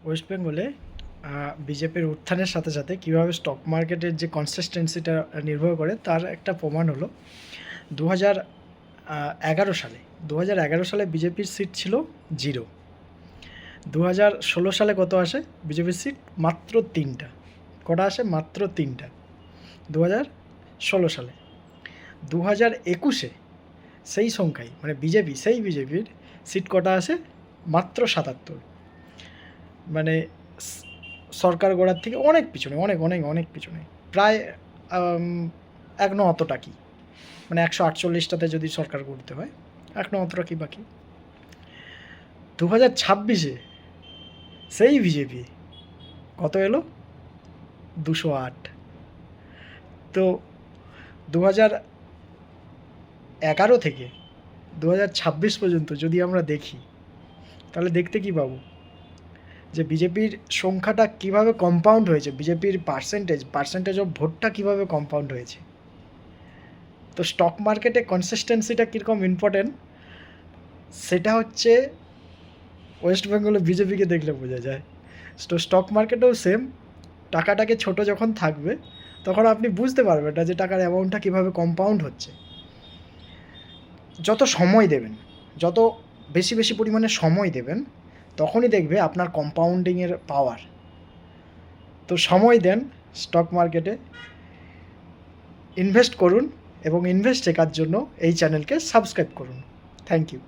West বেঙ্গলে বিজেপির উত্থানের সাথে সাথে কীভাবে স্টক মার্কেটের যে কনসিস্টেন্সিটা নির্ভর করে তার একটা প্রমাণ হলো 2011 সালে 2011 সালে বিজেপির সিট ছিল 0। 2016 সালে কত আসে বিজেপির সিট? মাত্র 3টা। কটা আসে? মাত্র 3টা 2016 সালে। 2021-এ সেই সংখ্যাই মানে বিজেপির সিট কটা আসে? মাত্র 77। মানে সরকার গড়ার থেকে অনেক পিছনে, অনেক অনেক অনেক পিছনে, প্রায় এখনও অতটা কি, মানে 148টাতে যদি সরকার গড়তে হয় এখনও অতটা কি বাকি। 2026-এ সেই বিজেপি কত এলো? 208। তো 2011 থেকে 2026 পর্যন্ত যদি আমরা দেখি তাহলে দেখতে কি পাবো? যে বিজেপির সংখ্যাটা কীভাবে কম্পাউন্ড হয়েছে, বিজেপির পার্সেন্টেজ অফ ভোটটা কীভাবে কম্পাউন্ড হয়েছে। তো স্টক মার্কেটে কনসিস্টেন্সিটা কীরকম ইম্পর্টেন্ট সেটা হচ্ছে ওয়েস্ট বেঙ্গলে বিজেপিকে দেখলে বোঝা যায়। তো স্টক মার্কেটেও সেম, টাকাটাকে ছোট যখন থাকবে তখন আপনি বুঝতে পারবেন না যে টাকার অ্যামাউন্টটা কীভাবে কম্পাউন্ড হচ্ছে। যত সময় দেবেন, যত বেশি বেশি পরিমাণে সময় দেবেন, তখনই দেখবে আপনার কম্পাউন্ডিংয়ের পাওয়ার। তো সময় দেন স্টক মার্কেটে, ইনভেস্ট করুন এবং ইনভেস্ট শেখার জন্য এই চ্যানেলকে সাবস্ক্রাইব করুন। Thank you.